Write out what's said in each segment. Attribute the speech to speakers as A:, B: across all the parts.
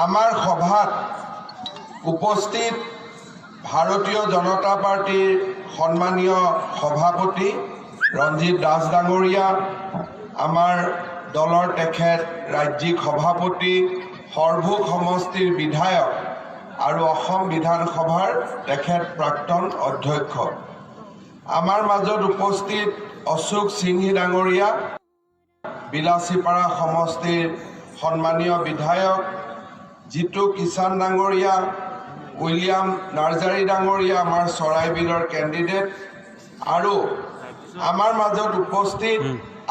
A: আমাৰ সভাত উপস্থিত ভাৰতীয় জনতা পাৰ্টিৰ সন্মানীয় সভাপতি ৰঞ্জিত দাস ডাঙৰীয়া, আমাৰ দলৰ তেখেত ৰাজ্যিক সভাপতি, সৰভোগ সমষ্টিৰ বিধায়ক আৰু অসম বিধানসভাৰ তেখেত প্ৰাক্তন অধ্যক্ষ, আমাৰ মাজত উপস্থিত অশোক সিংহী ডাঙৰীয়া, বিলাসীপাৰা সমষ্টিৰ সন্মানীয় বিধায়ক, জিতু কিষাণ ডাঙৰীয়া, উইলিয়াম নাৰ্জাৰী ডাঙৰীয়া, আমাৰ চৰাইবিলৰ কেণ্ডিডেট, আৰু আমাৰ মাজত উপস্থিত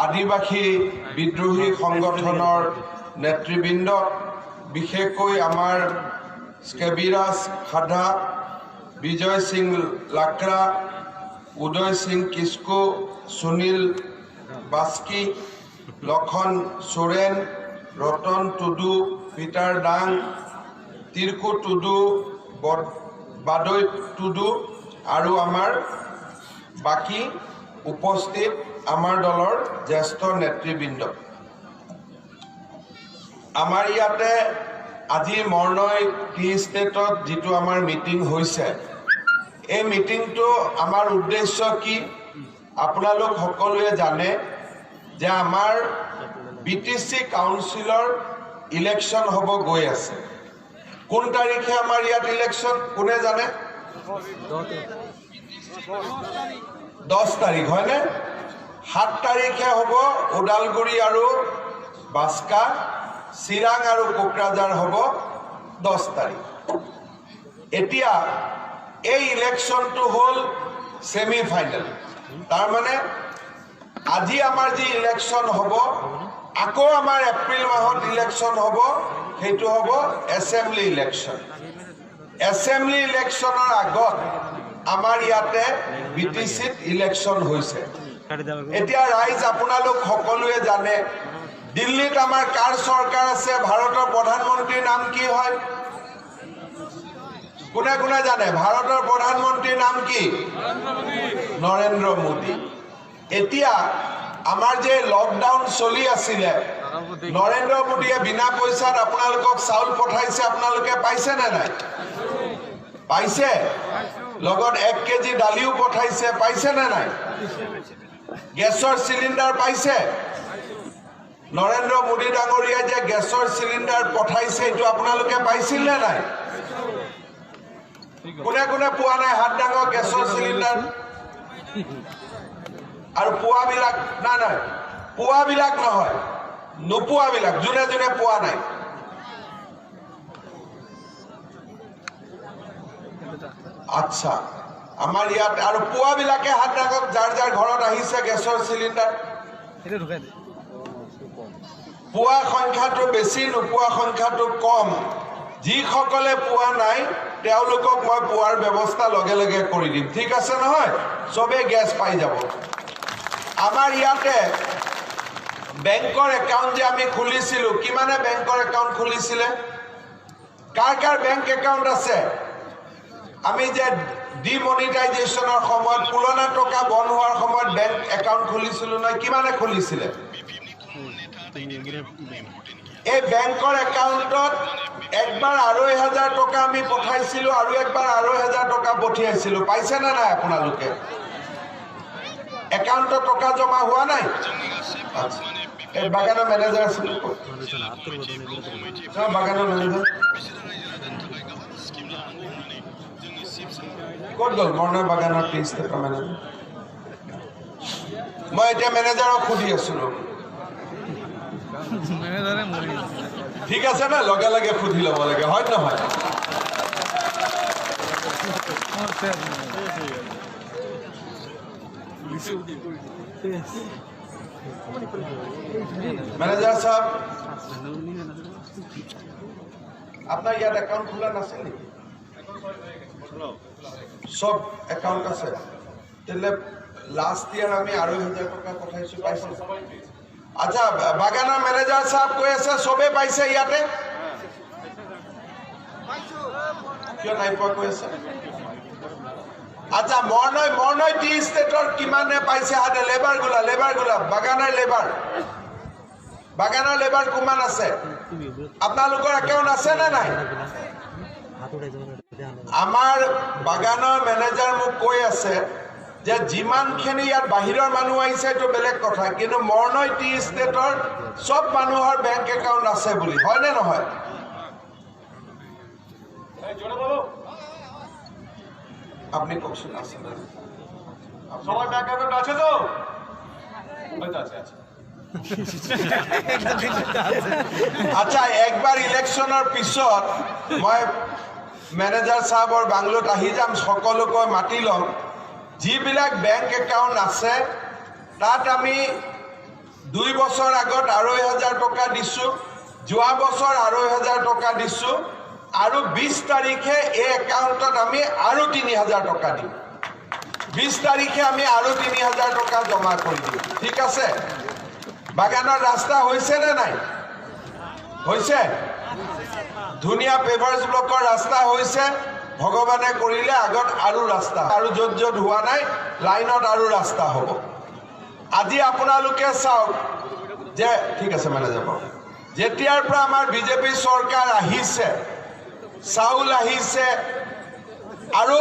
A: আদিবাসী বিদ্ৰোহী সংগঠনৰ নেতৃবৃন্দ, বিশেষকৈ আমাৰ স্কেবিৰাজ খাডা, বিজয় সিং লাকৰা, উদয় সিং কিস্কু, সুনীল বাস্কি, লক্ষণ সোৰেন, ৰতন টুডু, পিটাৰ ডাং, তিৰ্কু টুডু, বাদৈ টুডু আৰু আমাৰ বাকী উপস্থিত আমাৰ দলৰ জ্যেষ্ঠ নেতৃবৃন্দ। আমাৰ ইয়াতে আজি মৰ্নৈ টি ষ্টেটত যিটো আমাৰ মিটিং হৈছে, এই মিটিংটো আমাৰ উদ্দেশ্য কি আপোনালোক সকলোৱে জানে যে আমাৰ BTC কাউন্সিলৰ ইলেকশ্যন হ'ব গৈ আছে। কোন তাৰিখে আমাৰ ইয়াত ইলেকশ্যন কোনে জানে? 10 তাৰিখ হয়নে? 7 তাৰিখে হ'ব ওদালগুৰি আৰু বাস্কা, চিৰাং আৰু কোকৰাঝাৰ হ'ব 10 তাৰিখ। এতিয়া এই ইলেকশ্যনটো হ'ল ছেমি ফাইনেল। তাৰমানে আজি আমাৰ যি ইলেকশ্যন হ'ব, আকৌ আমাৰ এপ্ৰিল মাহত ইলেকশ্যন হ'ব, সেইটো হ'ব এছেম্বলি ইলেকশ্যন। এছেম্বলি ইলেকশ্যনৰ আগত আমাৰ ইয়াতে BTCত ইলেকশ্যন হৈছে। এতিয়া ৰাইজ আপোনালোক সকলোৱে জানে, দিল্লীত আমাৰ কাৰ চৰকাৰ আছে? ভাৰতৰ প্ৰধানমন্ত্ৰীৰ নাম কি হয়? কোনে কোনে জানে? ভাৰতৰ প্ৰধানমন্ত্ৰীৰ নাম কি? নৰেন্দ্ৰ মোদী। এতিয়া আমাৰ যে লকডাউন চলি আছিলে, নৰেন্দ্ৰ মোদীয়ে বিনা পইচাত আপোনালোকক চাউল পঠাইছে, আপোনালোকে পাইছে নে নাই? পাইছে? লগত 1 কেজি দালিও পঠাইছে, পাইছে নে নাই? গেছৰ চিলিণ্ডাৰ পাইছে? নৰেন্দ্ৰ মোদী ডাঙৰীয়াই যে গেছৰ চিলিণ্ডাৰ পঠাইছে, এইটো আপোনালোকে পাইছিল নে নাই? কোনে কোনে পোৱা নাই? হাত ডাঙৰ। গেছৰ চিলিণ্ডাৰ আৰু পোৱাবিলাক নাই নাই, পোৱাবিলাক নহয়, নোপোৱাবিলাক, যোনে যোনে পোৱা নাই। আচ্ছা, আমাৰ ইয়াত আৰু পোৱাবিলাকে হাত ডাঙক, যাৰ যাৰ ঘৰত আহিছে গেছৰ চিলিণ্ডাৰ। পোৱা সংখ্যাটো বেছি, নোপোৱা সংখ্যাটো কম। যিসকলে পোৱা নাই তেওঁলোকক মই পোৱাৰ ব্যৱস্থা লগে লগে কৰি দিম, ঠিক আছে নহয়? চবেই গেছ পাই যাব। আমাৰ ইয়াতে বেংকৰ একাউণ্ট যে আমি খুলিছিলোঁ, কিমানে বেংকৰ একাউণ্ট খুলিছিলে? কাৰ কাৰ বেংক একাউণ্ট আছে? আমি যে ডিমনিটাইজেশ্যনৰ সময়ত, পুৰণা টকা বন্ধ হোৱাৰ সময়ত বেংক একাউণ্ট খুলিছিলোঁ নহয়, কিমানে খুলিছিলে? এই বেংকৰ একাউণ্টত একবাৰ 2,500 টকা আমি পঠাইছিলোঁ আৰু একবাৰ 2,500 টকা পঠিয়াইছিলোঁ। পাইছে নে নাই আপোনালোকে? একাউণ্টত টকা জমা হোৱা নাই? এই বাগানৰ মেনেজাৰ আছিল, বাগানৰ মেনেজাৰ ক'ত গ'ল? মৰ্নৈ বাগানৰ টি ষ্টেটৰ মেনেজাৰ। মই এতিয়া মেনেজাৰক সুধি আছিলোঁ, ঠিক আছে নে? লগে লগে সুধি ল'ব লাগে, হয় নহয়? মেনেজাৰ সাহেব, আপোনাৰ ইয়াত একাউণ্ট খোলা নাছিল নেকি? সব একাউণ্ট আছে? তেতিয়াহ'লে লাষ্ট ইয়াৰ আমি 2,500 টকা পঠাইছোঁ, পাইছোঁ? আচ্ছা, বাগানৰ মেনেজাৰ সাহেব কৈ আছে চবেই পাইছে ইয়াতে? কিয় নাই পোৱা কৈ আছে? আচ্ছা, মৰ্নৈ টি ষ্টেটৰ কিমানে পাইছে? হাতে লেবাৰ গোলা, বাগানৰ লেবাৰ কিমান আছে? আপোনালোকৰ একাউণ্ট আছে নে নাই? আমাৰ বাগানৰ মেনেজাৰ মোক কৈ আছে যে যিমানখিনি ইয়াত বাহিৰৰ মানুহ আহিছে এইটো বেলেগ কথা, কিন্তু মৰণই টি ষ্টেটৰ চব মানুহৰ বেংক একাউণ্ট আছে বুলি, হয়নে নহয়? আপনি কওকচোন আছে না?
B: সবার ব্যাংক অ্যাকাউন্ট আছে তো? আছে।
A: আচ্ছা, একবাৰ ইলেকশ্যনৰ পিছত মই মেনেজাৰ চাহাবৰ বাংলোত আহি যাম, সকলোকে মাতি ল'ম। যিবিলাক বেংক একাউণ্ট আছে তাত আমি 2 বছৰ আগত 2,500 টকা দিছোঁ, যোৱা বছৰ 2,500 টকা দিছোঁ, আৰু 20 তাৰিখে এই একাউণ্টত আমি আৰু 3,000 টকা দিম। 20 তাৰিখে আমি আৰু 3,000 টকা জমা কৰি দিম, ঠিক আছে? বাগানৰ ৰাস্তা হৈছে নে নাই? হৈছে? ধুনীয়া পেভাৰ্ছ ব্লকৰ ৰাস্তা হৈছে, ভগৱানে কৰিলে আগত আৰু ৰাস্তা, আৰু য'ত য'ত হোৱা নাই লাইনত আৰু ৰাস্তা হ'ব। আজি আপোনালোকে চাওক যে, ঠিক আছে মেনেজাৰ বাবু, যেতিয়াৰ পৰা আমাৰ বিজেপি চৰকাৰ আহিছে, চাউল আহিছে, আৰু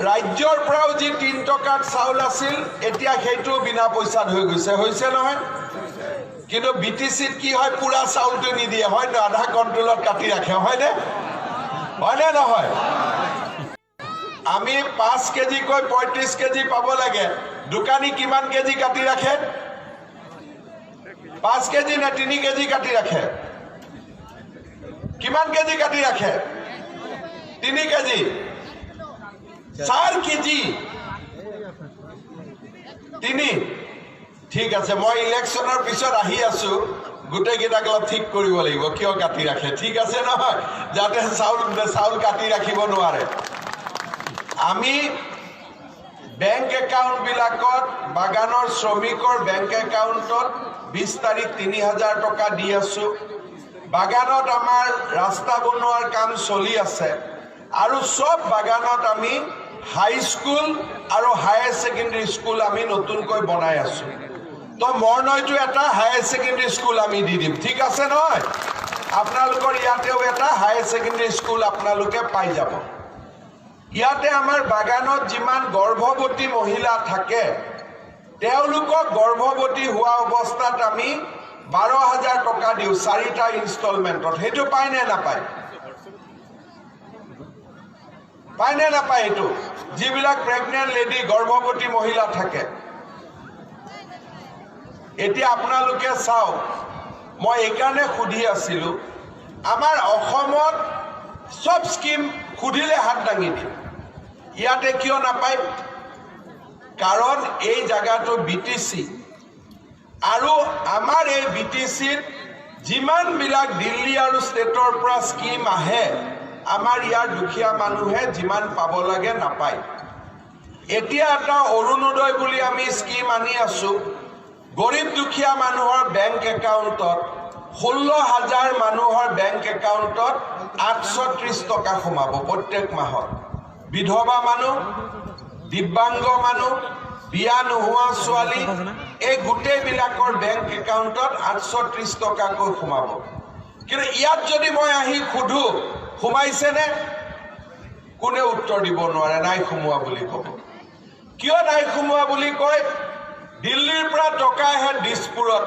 A: ৰাজ্যৰ পৰাও যি 3 টকাত চাউল আছিল এতিয়া সেইটো বিনা পইচাত হৈ গৈছে, হৈছে নহয়? কিন্তু BTCত কি হয়, পুৰা চাউলটো নিদিয়ে, হয় ন? আধা কণ্ট্ৰলত কাটি ৰাখে, হয়নে? হয়নে নহয়? আমি 5 কেজিকৈ 35 কেজি পাব লাগে, দোকানী কিমান কেজি কাটি ৰাখে? 5 কেজি নে 3 কেজি কাটি ৰাখে? কিমান কেজি কাটি ৰাখে? 3 কেজি, 4 কেজি, 3। ঠিক আছে, মই ইলেকশ্যনৰ পিছত আহি আছো, গোটেইকেইটাক অলপ ঠিক কৰিব লাগিব কিয় কাটি ৰাখে, ঠিক আছে নহয়? যাতে চাউল কাটি ৰাখিব নোৱাৰে। আমি বেংক একাউণ্টবিলাকত, বাগানৰ শ্ৰমিকৰ বেংক একাউণ্টত 20 তাৰিখ 3,000 টকা দি আছো। বাগানত আমাৰ ৰাস্তা বনোৱাৰ কাম চলি আছে, আৰু চব বাগানত আমি হাইস্কুল আৰু হায়াৰ ছেকেণ্ডেৰী স্কুল আমি নতুনকৈ বনাই আছো। তো মৰণইটো এটা হায়াৰ ছেকেণ্ডেৰী স্কুল আমি দি দিম, ঠিক আছে নহয়? আপোনালোকৰ ইয়াতেও এটা হায়াৰ ছেকেণ্ডেৰী স্কুল আপোনালোকে পাই যাব। ইয়াতে আমাৰ বাগানত যিমান গৰ্ভৱতী মহিলা থাকে তেওঁলোকক গৰ্ভৱতী হোৱা অৱস্থাত আমি 12,000 টকা দিওঁ 4টা ইনষ্টলমেণ্টত। সেইটো পায় নে নাপায়? পায় নে নাপায়? এইটো যিবিলাক প্ৰেগনেণ্ট লেডি, গৰ্ভৱতী মহিলা থাকে। এতিয়া আপোনালোকে চাওক, মই এইকাৰণে সুধি আছিলোঁ, আমাৰ অসমত চব স্কিম সুধিলে হাত দাঙি দিয়ে, ইয়াতে কিয় নাপায়? কাৰণ এই জায়গাটো BTC, আৰু আমাৰ এই BTCত যিমানবিলাক দিল্লী আৰু ষ্টেটৰ পৰা স্কিম আহে, আমাৰ ইয়াৰ দুখীয়া মানুহে যিমান পাব লাগে নাপায়। এতিয়া এটা অৰুণোদয় বুলি আমি স্কিম আনি আছো, গৰীব দুখীয়া মানুহৰ বেংক একাউণ্টত 16,000 মানুহৰ বেংক একাউণ্টত 830 টকা সোমাব প্ৰত্যেক মাহত। বিধৱা মানুহ, দিব্যাংগ মানুহ, বিয়া নোহোৱা ছোৱালী, এই গোটেইবিলাকৰ বেংক একাউণ্টত 830 টকাকৈ সোমাব। কিন্তু ইয়াত যদি মই আহি সুধো সোমাইছেনে, কোনে উত্তৰ দিব নোৱাৰে, নাই সোমোৱা বুলি ক'ব। কিয় নাই সোমোৱা বুলি কয়? দিল্লীৰ পৰা টকা আহে দিছপুৰত,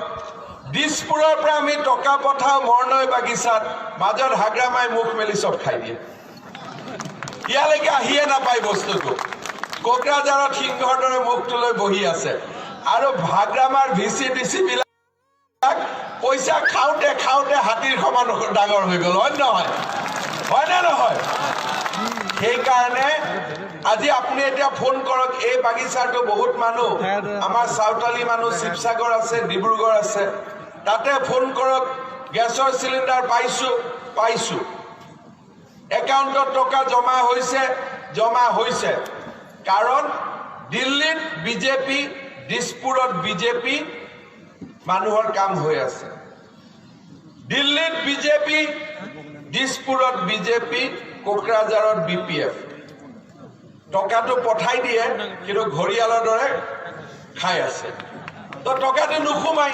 A: দিছপুৰৰ পৰা আমি টকা পঠাওঁ মৰণই বাগিচাত, মাজত হাগ্ৰামাই মুখ মেলি চব খাই দিয়ে। ইয়ালৈকে আহিয়ে নাপায় বস্তুটো, কোকৰাঝাৰত সিংহৰ দৰে মুখটো লৈ বহি আছে। আৰু হাগ্ৰামাৰ VC-DC বিলাক পইচা খাওঁতে খাওঁতে হাতীৰ সমান ডাঙৰ হৈ গ'ল, হয় নহয়? হয়নে নহয়? সেইকাৰণে আজি আপুনি এতিয়া ফোন কৰক, এই বাগিচাটো বহুত মানুহ, আমাৰ চাউতালী মানুহ শিৱসাগৰ আছে, ডিব্ৰুগড় আছে, তাতে ফোন কৰক, গেছৰ চিলিণ্ডাৰ পাইছোঁ, একাউণ্টত টকা জমা হৈছে। কাৰণ দিল্লীত বিজেপি, দিছপুৰত বিজেপি, মানুহৰ কাম হৈ আছে। দিল্লীত বিজেপি, দিছপুৰত বিজেপি, কোকৰাঝাৰত BPF। টকাটো পঠাই দিয়ে, কিন্তু ঘৰিয়ালৰ দৰে খাই আছে। তো টকাটো নোসোমাই,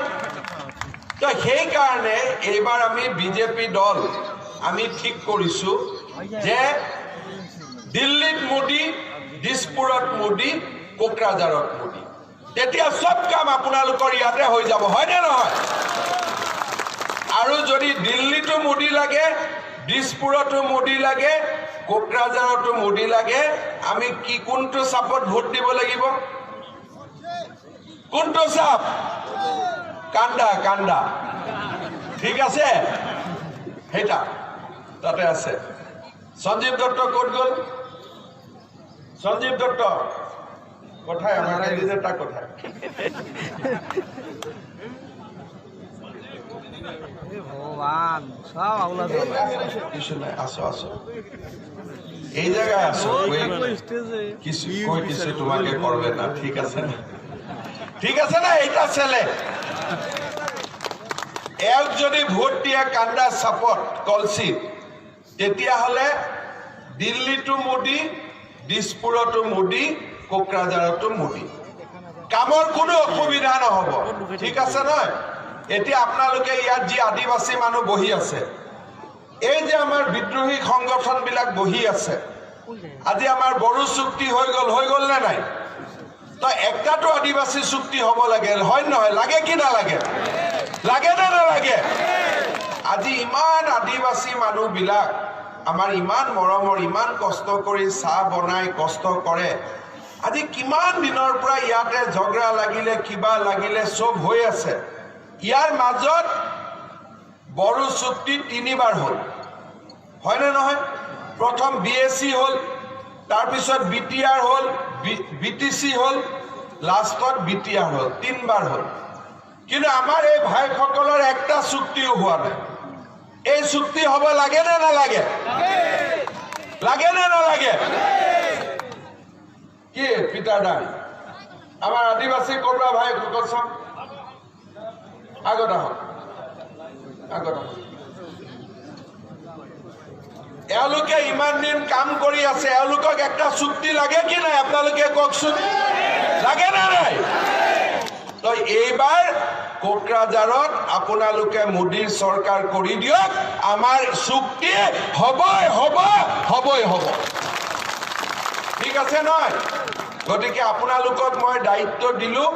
A: তো সেইকাৰণে এইবাৰ আমি বিজেপি দল আমি ঠিক কৰিছোঁ যে দিল্লীত মোদী, দিছপুৰত মোদী, কোকৰাঝাৰত মোদী। তেতিয়া সব কাম আপোনালোকৰ ইয়াতে হৈ যাব, হয়নে নহয়? আৰু যদি দিল্লীতো মোদী লাগে, দিছপুৰতো মোদী লাগে, কোকৰাঝাৰতো মোদী লাগে, আমি কি কোনটো চাপত ভোট দিব লাগিব? কোনটো চাপ? কান্দা কান্দা, ঠিক আছে? সেইটা তাতে আছে। সঞ্জীৱ দত্ত ক'ত গ'ল? সঞ্জীৱ দত্ত কথাই আমাৰ কেণ্ডিডেটটা কথাই
C: ভগবান সব আউলা
A: কিছু নাই, আসো আসো, এই জায়গায় আসো, কিছু কই কিছু তোমাকে করবে না, ঠিক আছে না? ঠিক আছে না? এইটা ছেলে এক যদি ভোট দিয়ে কান্দা সাপোর্ট কলসি, তেতিয়াহ'লে দিল্লীতো মোদী, দিছপুৰতো মোদী, কোকৰাঝাৰতো মোদী। কামৰ কোনো অসুবিধা নহ'ব, ঠিক আছে নহয়? এতিয়া আপোনালোকে ইয়াত যি আদিবাসী মানুহ বহি আছে, এই যে আমাৰ বিদ্ৰোহী সংগঠনবিলাক বহি আছে, আজি আমাৰ বড়ো চুক্তি হৈ গ'ল নে নাই? তো একটাতো আদিবাসী চুক্তি হ'ব লাগে, হয় নহয়? লাগে কি নালাগে? লাগে নে নালাগে? আজি ইমান আদিবাসী মানুহবিলাক আমাৰ ইমান মৰমৰ, ইমান কষ্ট কৰি চাহ বনাই কষ্ট কৰে, আজি কিমান দিনৰ পৰা ইয়াতে ঝগড়া লাগিলে, কিবা লাগিলে, চব হৈ আছে। ইয়াৰ মাজত বড়ো চুক্তি 3বাৰ হ'ল, হয়নে নহয়? প্ৰথম BAC হ'ল, তাৰপিছত BTR হ'ল, BTC হ'ল, লাষ্টত BTR হ'ল, 3বাৰ হ'ল। কিন্তু আমাৰ এই ভাইসকলৰ একটা চুক্তিও হোৱা নাই। এই চুক্তি হ'ব লাগে নে নালাগে? লাগে নে নালাগে? কি পিতাৰ দান আমাৰ আদিবাসী কৰবা ভাইসকল চাওক, আগত আহক, আগত আহক। এওঁলোকে ইমান দিন কাম কৰি আছে, এওঁলোকক একটা চুক্তি লাগে কি নাই? আপোনালোকে কওকচোন, লাগে নে নাই? তো এইবাৰ কোকৰাঝাৰত আপোনালোকে মোদীৰ চৰকাৰ কৰি দিয়ক, আমাৰ চুক্তি হ'বই হ'ব, হ'বই হ'ব, ঠিক আছে নহয়? গতিকে আপোনালোকক মই দায়িত্ব দিলোঁ,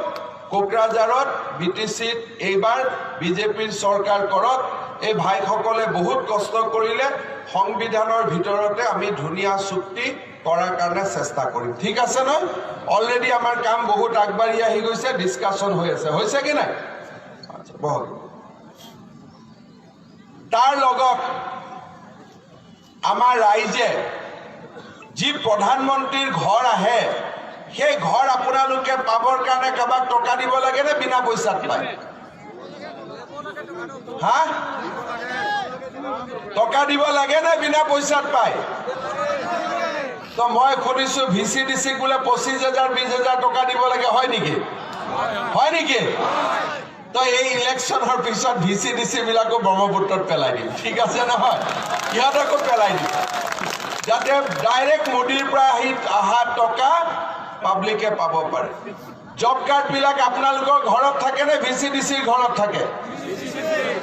A: কোকৰাঝাৰত BTCত এইবাৰ বিজেপিৰ চৰকাৰ কৰক। এই ভাইসকলে বহুত কষ্ট কৰিলে, সংবিধানৰ ভিতৰতে আমি ধুনীয়া চুক্তি কৰাৰ কাৰণে চেষ্টা কৰিম, ঠিক আছে নহয়? অলৰেডি আমাৰ কাম বহুত আগবাঢ়ি আহি গৈছে, ডিছকাশ্যন হৈ আছে, হৈছে কি নাই? বহুত। তাৰ লগত আমাৰ ৰাইজে যি প্ৰধানমন্ত্ৰীৰ ঘৰ আহে, সেই ঘৰ আপোনালোকে পাবৰ কাৰণে কাৰোবাক টকা দিব লাগে নে বিনা পইচাত পায়? হা? টকা দিব লাগে নে বিনা পইচাত পায়? তো মই শুনিছো VCDC বোলে 25,000 20,000 টকা দিব লাগে, হয় নেকি? হয় নেকি? তো এই ইলেকশ্যনৰ পিছত VCDC বিলাকো ব্ৰহ্মপুত্ৰত পেলাই দিম, ঠিক আছে নহয়? ইহঁতকো পেলাই দিম, যাতে ডাইৰেক্ট মোদীৰ পৰা অহা টকা পাব্লিকে পাব পাৰে। জব কাৰ্ড বিলাক আপোনালোকৰ ঘৰত থাকে নে VCDCৰ ঘৰত থাকে?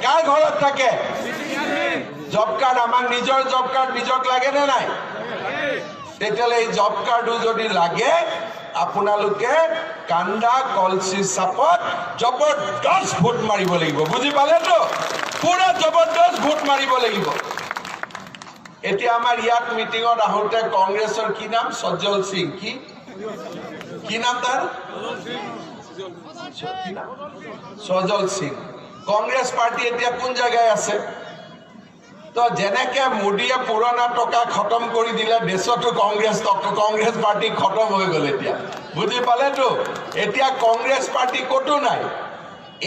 A: কাৰ ঘৰত থাকে? জব কাৰ্ড আমাৰ নিজৰ জব কাৰ্ড নিজক লাগে নে নাই? তেতিয়াহ'লে এই জব কাৰ্ডো যদি লাগে, আপোনালোকে কান্দা কলচি চাপত জবৰদস্ত ভোট মাৰিব লাগিব, বুজি পালেতো? পুৰা জবৰদস্ত ভোট মাৰিব লাগিব। এতিয়া আমাৰ ইয়াত মিটিঙত আহোঁতে কংগ্ৰেছৰ কি নাম? সজ্জল সিং। কি নাম তাৰ? সজ্জল সিং। কংগ্ৰেছ পাৰ্টি এতিয়া কোন জেগায় আছে? তো যেনেকে মোদীয়ে পুৰণা টকা খতম কৰি দিলে, দেশতো কংগ্ৰেছ পাৰ্টি খতম হৈ গ'ল এতিয়া, বুজি পালেতো? এতিয়া কংগ্ৰেছ পাৰ্টি ক'তো নাই।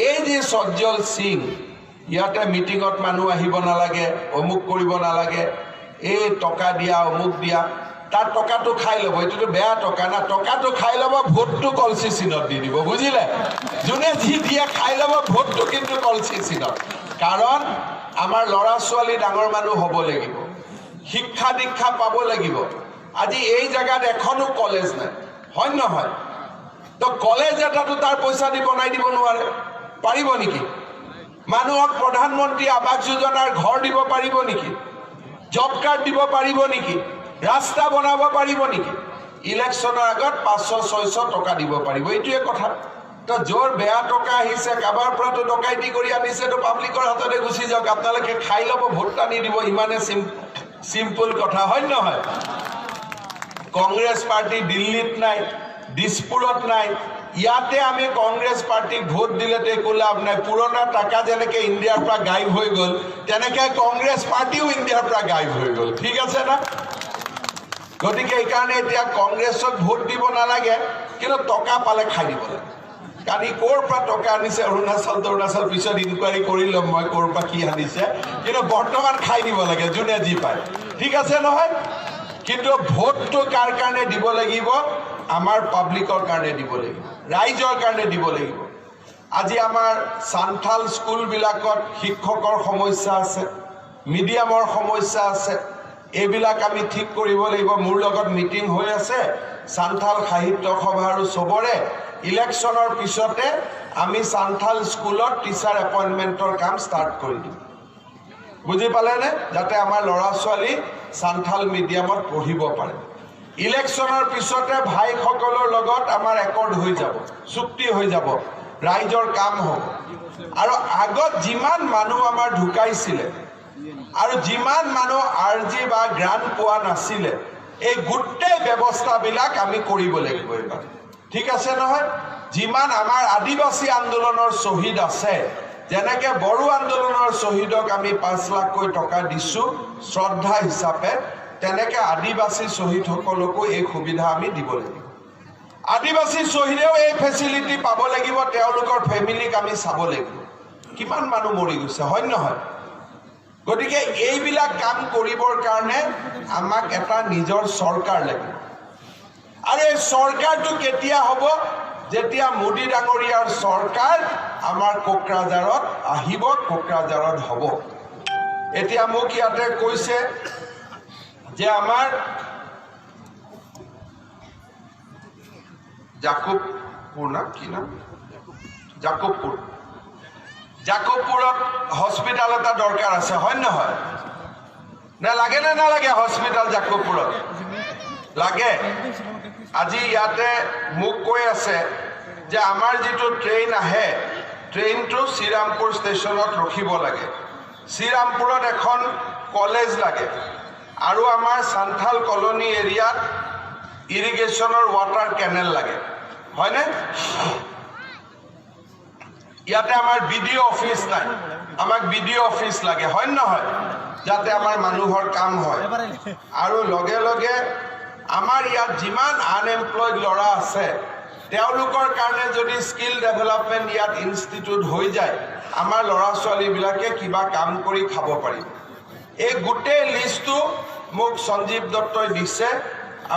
A: এই যে সজ্জল সিং, ইয়াতে মিটিঙত মানুহ আহিব নালাগে, অমুক কৰিব নালাগে, এই টকা দিয়া, অমুক দিয়া, তাৰ টকাটো খাই ল'ব। এইটোতো বেয়া টকা না, টকাটো খাই ল'ব, ভোটটো কলচি চিনত দি দিব, বুজিলে? যোনে যি দিয়ে খাই ল'ব, ভোটটো কিন্তু কলচি চিনত। কাৰণ আমাৰ ল'ৰা ছোৱালী ডাঙৰ মানুহ হ'ব লাগিব, শিক্ষা দীক্ষা পাব লাগিব। আজি এই জেগাত এখনো কলেজ নাই, হয় নহয়? তো কলেজ এটাতো তাৰ পইচা দি বনাই দিব নোৱাৰে, পাৰিব নেকি? মানুহক প্ৰধানমন্ত্ৰী আৱাস যোজনাৰ ঘৰ দিব পাৰিব নেকি? জব কাৰ্ড দিব পাৰিব নেকি? ৰাস্তা বনাব পাৰিব নেকি? ইলেকশ্যনৰ আগত 500-600 টকা দিব পাৰিব, এইটোৱে কথা। তো য'ৰ বেয়া টকা আহিছে, কাৰোবাৰ পৰাতো ডকাইতি কৰি আনিছে, তো পাব্লিকৰ হাততে গুচি যাওক, আপোনালোকে খাই ল'ব, ভোট টানি দিব, ইমানে চিম্পল কথা, হয় নহয়? কংগ্ৰেছ পাৰ্টি দিল্লীত নাই, দিছপুৰত নাই, ইয়াতে আমি কংগ্ৰেছ পাৰ্টিক ভোট দিলেতো একো লাভ নাই। পুৰণা টাকা যেনেকৈ ইণ্ডিয়াৰ পৰা গায়ব হৈ গ'ল, তেনেকৈ কংগ্ৰেছ পাৰ্টিও ইণ্ডিয়াৰ পৰা গায়ব হৈ গ'ল, ঠিক আছে না? গতিকে এইকাৰণে এতিয়া কংগ্ৰেছক ভোট দিব নালাগে, কিন্তু টকা পালে খাই দিব লাগে। কাৰণ ই ক'ৰ পৰা টকা আনিছে, অৰুণাচল পিছত ইনকুৱাৰী কৰি ল'ম মই ক'ৰ পৰা কি আনিছে, কিন্তু বৰ্তমান খাই দিব লাগে যোনে যি পায়, ঠিক আছে নহয়? কিন্তু ভোটটো কাৰ কাৰণে দিব লাগিব? আমাৰ পাব্লিকৰ কাৰণে দিব লাগিব, ৰাইজৰ কাৰণে দিব লাগিব। আজি আমাৰ সান্থাল স্কুলবিলাকত শিক্ষকৰ সমস্যা আছে, মিডিয়ামৰ সমস্যা আছে, এইবিলাক আমি ঠিক কৰিব লাগিব। মোৰ লগত মিটিং হৈ আছে সান্থাল সাহিত্য সভা আৰু চবৰে। ইলেকশ্যনৰ পিছতে আমি সান্থাল স্কুলত টিচাৰ এপইণ্টমেণ্টৰ কাম ষ্টাৰ্ট কৰি দিম, বুজি পালেনে? যাতে আমাৰ ল'ৰা ছোৱালী সান্থাল মিডিয়ামত পঢ়িব পাৰে। ইলেকশ্যনৰ পিছতে ভাইসকলৰ লগত আমাৰ একৰ্ড হৈ যাব, চুক্তি হৈ যাব, ৰাইজৰ কাম হ'ব। আৰু আগত যিমান মানুহ আমাৰ ঢুকাইছিলে আৰু যিমান মানুহ আৰ্জি বা গ্ৰাণ্ট পোৱা নাছিলে, এই গোটেই ব্যৱস্থাবিলাক আমি কৰিব লাগিব এইবাৰ, ঠিক আছে নহয়? যিমান আমাৰ আদিবাসী আন্দোলনৰ শ্বহীদ আছে, যেনেকৈ বড়ো আন্দোলনৰ শ্বহীদক আমি 5 লাখকৈ টকা দিছোঁ শ্ৰদ্ধা হিচাপে, তেনেকৈ আদিবাসী শ্বহীদসকলকো এই সুবিধা আমি দিব লাগিব। আদিবাসী শ্বহীদেও এই ফেচিলিটি পাব লাগিব, তেওঁলোকৰ ফেমিলিক আমি চাব লাগিব, কিমান মানুহ মৰি গৈছে, হয় নহয়? গতিকে এইবিলাক কাম কৰিবৰ কাৰণে আমাক এটা নিজৰ চৰকাৰ লাগিব। আৰু এই চৰকাৰটো কেতিয়া হ'ব? যেতিয়া মোদী ডাঙৰীয়াৰ চৰকাৰ আমাৰ কোকৰাঝাৰত আহিব, কোকৰাঝাৰত হ'ব। এতিয়া মোক ইয়াতে কৈছে যে আমাৰ জাকবপুৰ না কি নাম, জাকবপুৰত হস্পিটাল এটা দৰকাৰ আছে, হয় নহয়? নে লাগে নে নালাগে হস্পিটাল জাকবপুৰত? লাগে। আজি ইয়াতে মোক কৈ আছে যে আমাৰ যিটো ট্ৰেইন আহে, ট্ৰেইনটো শ্ৰীৰামপুৰ ষ্টেচনত ৰখিব লাগে, শ্ৰীৰামপুৰত এখন কলেজ লাগে, আৰু আমাৰ সান্থাল কলনী এৰিয়াত ইৰিগেশ্যনৰ ৱাটাৰ কেনেল লাগে, হয়নে? ইয়াতে আমাৰ BDO অফিচ নাই, আমাক BDO অফিচ লাগে, হয় নহয়? যাতে আমাৰ মানুহৰ কাম হয়। আৰু লগে লগে আমাৰ ইয়াত যিমান আনএমপ্লয়ড ল'ৰা আছে, তেওঁলোকৰ কাৰণে যদি স্কিল ডেভেলপমেণ্ট ইয়াত ইনষ্টিটিউট হৈ যায়, আমাৰ ল'ৰা ছোৱালীবিলাকে কিবা কাম কৰি খাব পাৰিব। এই গোটেই লিষ্টটো মোক সঞ্জীৱ দত্তই দিছে,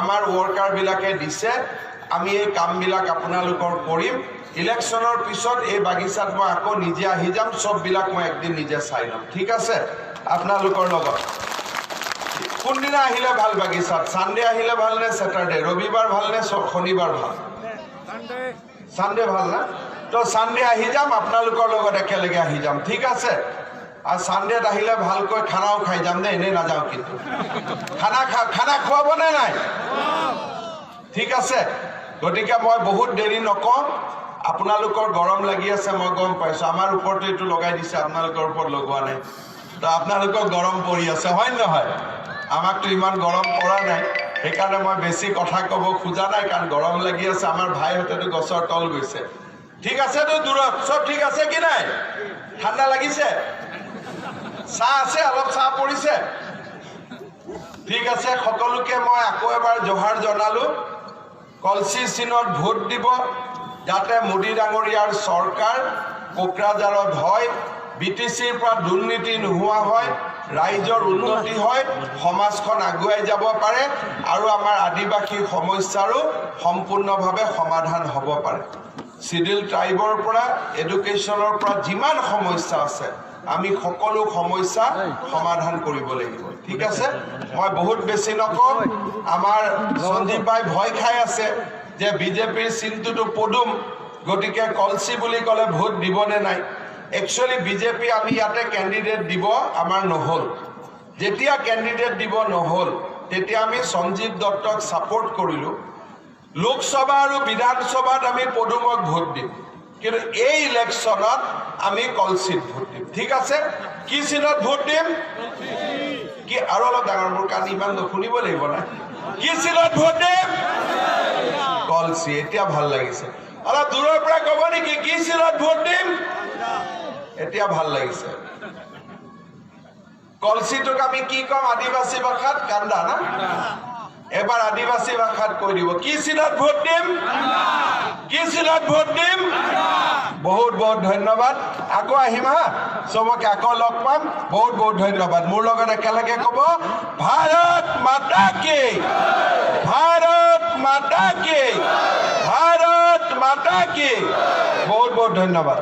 A: আমাৰ ৱৰ্কাৰবিলাকে দিছে। আমি এই কামবিলাক আপোনালোকৰ কৰিম। ইলেকশ্যনৰ পিছত এই বাগিচাত মই আকৌ নিজে আহি যাম, চববিলাক মই একদিন নিজে চাই ল'ম, ঠিক আছে? আপোনালোকৰ লগত কোনদিনা আহিলে ভাল বাগিচাত? ছানডে আহিলে ভাল নে ছেটাৰডে? ৰবিবাৰ ভাল নে শনিবাৰ ভাল? ছানডে ভাল না? তো ছানডে আহি যাম, আপোনালোকৰ লগত একেলগে আহি যাম, ঠিক আছে? আৰু ছানডেত আহিলে ভালকৈ খানাও খাই যাম দেই, এনেই নাযাওঁ কিন্তু। খানা খুৱাব নে নাই? ঠিক আছে? গতিকে মই বহুত দেৰি নকওঁ, আপোনালোকৰ গৰম লাগি আছে, মই গম পাইছোঁ। আমাৰ ওপৰতো এইটো লগাই দিছে, আপোনালোকৰ ওপৰত লগোৱা নাই। তো আপোনালোকৰ গৰম পৰি আছে, হয় নহয়? আমাকতো ইমান গৰম পৰা নাই, সেইকাৰণে মই বেছি কথা ক'ব খোজা নাই, কাৰণ গৰম লাগি আছে। আমাৰ ভাইহঁতেতো গছৰ তল গৈছে, ঠিক আছেতো? দূৰত চব ঠিক আছে কি নাই? ঠাণ্ডা লাগিছে? চাহ আছে? অলপ চাহ পৰিছে? ঠিক আছে, সকলোকে মই আকৌ এবাৰ জোহাৰ জনালোঁ। কলচি চিনত ভোট দিব, যাতে মোদী ডাঙৰীয়াৰ চৰকাৰ কোকৰাঝাৰত হয়, BTCৰ পৰা দুৰ্নীতি নোহোৱা হয়, ৰাইজৰ উন্নতি হয়, সমাজখন আগুৱাই যাব পাৰে, আৰু আমাৰ আদিবাসী সমস্যাৰো সম্পূৰ্ণভাৱে সমাধান হ'ব পাৰে। চিডিউল ট্ৰাইবৰ পৰা এডুকেশ্যনৰ পৰা যিমান সমস্যা আছে, আমি সকলো সমস্যা সমাধান কৰিব লাগিব, ঠিক আছে? মই বহুত বেছি নকওঁ। আমাৰ সঞ্জীৱ ভাই ভয় খাই আছে যে বিজেপিৰ চিনটোতো পদুম, গতিকে কলচি বুলি ক'লে ভোট দিবনে নাই। একচুৱেলি বিজেপি আমি ইয়াতে কেণ্ডিডেট দিব আমাৰ নহ'ল যেতিয়া কেণ্ডিডেট দিব নহ'ল তেতিয়া আমি সঞ্জীৱ দত্তক ছাপোৰ্ট কৰিলোঁ লোকসভা আৰু বিধানসভাত আমি পদুমক ভোট দিম কিন্তু এই ইলেকশ্যনত আমি কলচিত ভোট দিম ঠিক আছে কি চিনত ভোট দিম কি আৰু অলপ ডাঙৰ মোৰ কাণ ইমান নুশুনিব লাগিব না কি চিনত ভোট দিম কলচি এতিয়া ভাল লাগিছে অলপ দূৰৰ পৰা ক'ব নেকি কি চিনত ভোট দিম এতিয়া ভাল লাগিছে কলচিটোক আমি কি কম আদিবাসী ভাষাত কান্দা না এবাৰ আদিবাসী ভাষাত কৈ দিব কি চিনত ভোট দিম কি চিনত ভোট দিম বহুত বহুত ধন্যবাদ আকৌ আহিম হা চবকে আকৌ লগ পাম বহুত বহুত ধন্যবাদ মোৰ লগত একেলগে ক'ব ভাৰত মাতা কি ভাৰত মাতা কি ভাৰত মাতা কি বহুত বহুত ধন্যবাদ